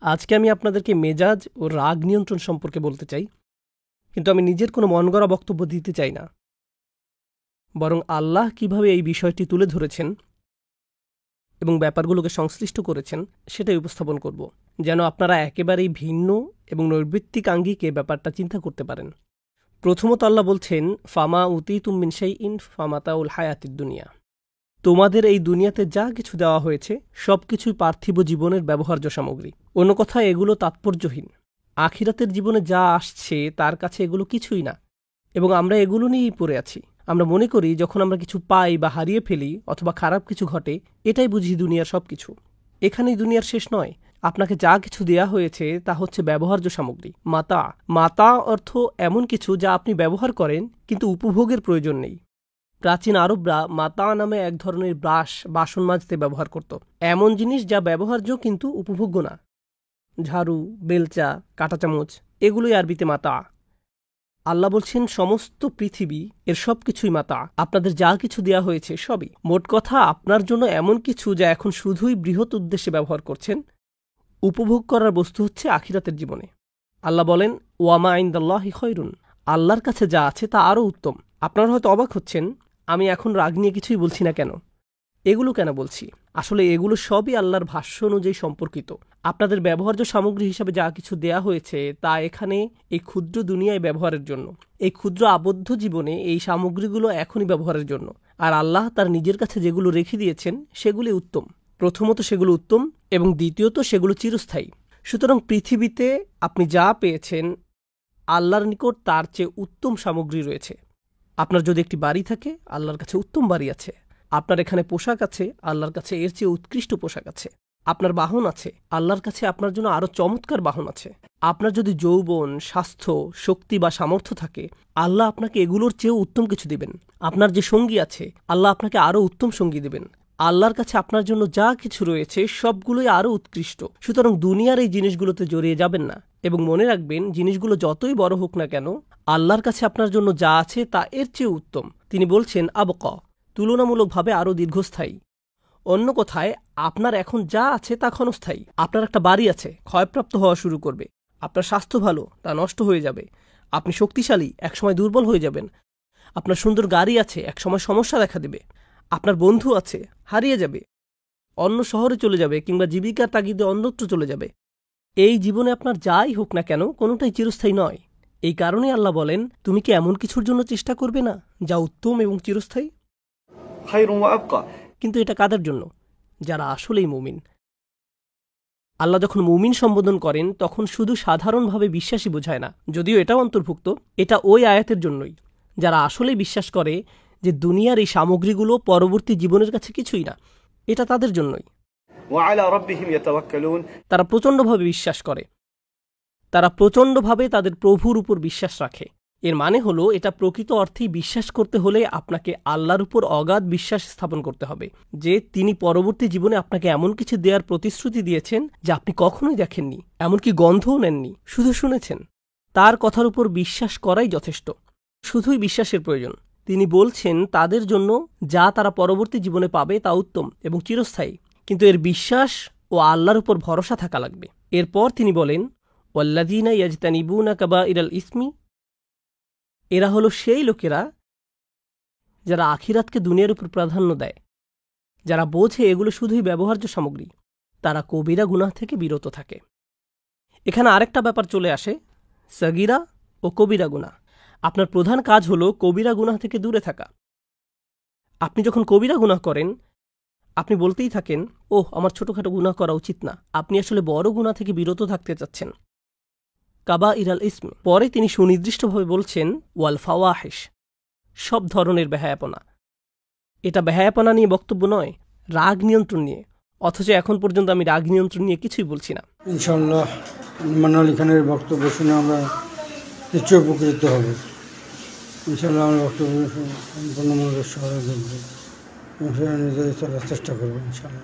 আজকে আমি আপনাদেরকে মেজাজ ও রাগ নিয়ন্ত্রণ সম্পর্কে বলতে চাই, কিন্তু আমি নিজের কোনো মন গড়া বক্তব্য দিতে চাই না, বরং আল্লাহ কিভাবে এই বিষয়টি তুলে ধরেছেন এবং ব্যাপারগুলোকে সংশ্লিষ্ট করেছেন সেটাই উপস্থাপন করব, যেন আপনারা একেবারেই ভিন্ন এবং নৈর্বৃত্তিক আঙ্গিকে ব্যাপারটা চিন্তা করতে পারেন। প্রথমত আল্লাহ বলছেন, ফামা উতি তুমিন শাইইন ফামাতাউল হায়াতিদ দুনিয়া। তোমাদের এই দুনিয়াতে যা কিছু দেওয়া হয়েছে সব কিছুই পার্থিব জীবনের ব্যবহার্য সামগ্রী। অন্য কথায় এগুলো তাৎপর্যহীন। আখিরাতের জীবনে যা আসছে তার কাছে এগুলো কিছুই না, এবং আমরা এগুলো নিয়েই পড়ে আছি। আমরা মনে করি যখন আমরা কিছু পাই বা হারিয়ে ফেলি অথবা খারাপ কিছু ঘটে, এটাই বুঝি দুনিয়ার সব কিছু। এখানেই দুনিয়ার শেষ নয়। আপনাকে যা কিছু দেয়া হয়েছে তা হচ্ছে ব্যবহার্য সামগ্রী, মাতা। মাতা অর্থ এমন কিছু যা আপনি ব্যবহার করেন কিন্তু উপভোগের প্রয়োজন নেই। প্রাচীন আরবরা মাতা নামে এক ধরনের ব্রাশ বাসন মাজতে ব্যবহার করত, এমন জিনিস যা ব্যবহার্য কিন্তু উপভোগ্য না। ঝাড়ু, বেলচা, কাঁটা চামচ, এগুলোই আরবিতে মাতা। আল্লাহ বলছেন সমস্ত পৃথিবী এর সব কিছুই মাতা। আপনাদের যা কিছু দেয়া হয়েছে সবই। মোট কথা, আপনার জন্য এমন কিছু যা এখন শুধুই বৃহৎ উদ্দেশ্যে ব্যবহার করছেন। উপভোগ করার বস্তু হচ্ছে আখিরাতের জীবনে। আল্লাহ বলেন, ওয়ামা ইনদাল্লাহি খৈরুন। আল্লাহর কাছে যা আছে তা আরও উত্তম। আপনারা হয়তো অবাক হচ্ছেন, আমি এখন রাগ নিয়ে কিছুই বলছি না কেন, এগুলো কেন বলছি। আসলে এগুলো সবই আল্লাহর ভাষ্য অনুযায়ী সম্পর্কিত। আপনাদের ব্যবহার্য সামগ্রী হিসাবে যা কিছু দেয়া হয়েছে তা এখানে এই ক্ষুদ্র দুনিয়ায় ব্যবহারের জন্য। এই ক্ষুদ্র আবদ্ধ জীবনে এই সামগ্রীগুলো এখনই ব্যবহারের জন্য। আর আল্লাহ তার নিজের কাছে যেগুলো রেখে দিয়েছেন সেগুলি উত্তম। প্রথমত সেগুলো উত্তম, এবং দ্বিতীয়ত সেগুলো চিরস্থায়ী। সুতরাং পৃথিবীতে আপনি যা পেয়েছেন, আল্লাহর নিকট তার চেয়ে উত্তম সামগ্রী রয়েছে। আপনার যদি একটি বাড়ি থাকে, আল্লাহর কাছে উত্তম বাড়ি আছে। আপনার এখানে পোশাক আছে, আল্লাহর কাছে এর চেয়ে উৎকৃষ্ট পোশাক আছে। আপনার বাহন আছে, আল্লাহর কাছে আপনার জন্য আরও চমৎকার বাহন আছে। আপনার যদি যৌবন, স্বাস্থ্য, শক্তি বা সামর্থ্য থাকে, আল্লাহ আপনাকে এগুলোর চেয়েও উত্তম কিছু দিবেন। আপনার যে সঙ্গী আছে, আল্লাহ আপনাকে আরও উত্তম সঙ্গী দিবেন। আল্লাহর কাছে আপনার জন্য যা কিছু রয়েছে সবগুলোই আরও উৎকৃষ্ট। সুতরাং দুনিয়ার এই জিনিসগুলোতে জড়িয়ে যাবেন না, এবং মনে রাখবেন জিনিসগুলো যতই বড় হোক না কেন, আল্লাহর কাছে আপনার জন্য যা আছে তা এর চেয়ে উত্তম। তিনি বলছেন আবকা, তুলনামূলকভাবে আরও দীর্ঘস্থায়ী। অন্য কথায়, আপনার এখন যা আছে তা ক্ষণস্থায়ী। আপনার একটা বাড়ি আছে, ক্ষয়প্রাপ্ত হওয়া শুরু করবে। আপনার স্বাস্থ্য ভালো, তা নষ্ট হয়ে যাবে। আপনি শক্তিশালী, একসময় দুর্বল হয়ে যাবেন। আপনার সুন্দর গাড়ি আছে, একসময় সমস্যা দেখা দেবে। আপনার বন্ধু আছে, হারিয়ে যাবে, অন্য শহরে চলে যাবে, কিংবা জীবিকার তাগিদে অন্যত্র চলে যাবে। এই জীবনে আপনার যাই হোক না কেন, কোনোটাই চিরস্থায়ী নয়। এই কারণে আল্লাহ বলেন, তুমি কি এমন কিছুর জন্য চেষ্টা করবে না যা উত্তম এবং চিরস্থায়ী? কিন্তু এটা কাদের জন্য? যারা আসলেই মুমিন। আল্লাহ যখন মুমিন সম্বোধন করেন তখন শুধু সাধারণভাবে বিশ্বাসী বোঝায় না, যদিও এটাও অন্তর্ভুক্ত। এটা ওই আয়াতের জন্যই, যারা আসলেই বিশ্বাস করে যে দুনিয়ার এই সামগ্রীগুলো পরবর্তী জীবনের কাছে কিছুই না। এটা তাদের জন্যই। তারা প্রচণ্ডভাবে বিশ্বাস করে, তারা প্রচণ্ডভাবে তাদের প্রভুর উপর বিশ্বাস রাখে। এর মানে হলো, এটা প্রকৃত অর্থেই বিশ্বাস করতে হলে আপনাকে আল্লাহর উপর অগাধ বিশ্বাস স্থাপন করতে হবে যে তিনি পরবর্তী জীবনে আপনাকে এমন কিছু দেওয়ার প্রতিশ্রুতি দিয়েছেন যা আপনি কখনোই দেখেননি, এমনকি গন্ধও নেননি, শুধু শুনেছেন। তার কথার উপর বিশ্বাস করাই যথেষ্ট। শুধুই বিশ্বাসের প্রয়োজন। তিনি বলছেন তাদের জন্য যা তারা পরবর্তী জীবনে পাবে তা উত্তম এবং চিরস্থায়ী, কিন্তু এর বিশ্বাস ও আল্লাহর উপর ভরসা থাকা লাগবে। এরপর তিনি বলেন, ওয়াল্লাযীনা ইয়াজতানিবুনা কাবাইরাল ইসমি। এরা হলো সেই লোকেরা যারা আখিরাতকে দুনিয়ার উপর প্রাধান্য দেয়, যারা বোঝে এগুলো শুধুই ব্যবহার্য সামগ্রী। তারা কবিরা গুনাহ থেকে বিরত থাকে। এখানে আরেকটা ব্যাপার চলে আসে, সগীরা ও কবিরা গুনাহ। আপনার প্রধান কাজ হলো কবিরা গুনাহ থেকে দূরে থাকা। আপনি যখন কবিরা গুনাহ করেন, আপনি বলতেই থাকেন, ওহ, আমার ছোটখাটো গুনাহ করা উচিত না। আপনি আসলে বড় গুনাহ থেকে বিরত থাকতে চাচ্ছেন। কাবাইরাল ইসম। পরে তিনি সুনির্দিষ্টভাবে বলছেন, ওয়াল ফাওয়াহিশ, সব ধরনের বেহায়াপনা। এটা বেহায়াপনা নিয়ে বক্তব্য নয়, রাগ নিয়ন্ত্রণ নিয়ে। অথচ এখন পর্যন্ত আমি রাগ নিয়ন্ত্রণ নিয়ে কিছুই বলছি না। ইনশাআল্লাহ মান্নাল খানের বক্তব্য শুনে আমরা নিশ্চয় উপকৃত হব। ইনশাআল্লাহ আমরা বক্তব্য সম্পূর্ণ মনোযোগ সহকারে দেখব এবং সেটা নিজেদের চলার চেষ্টা করবো ইনশাআল্লাহ।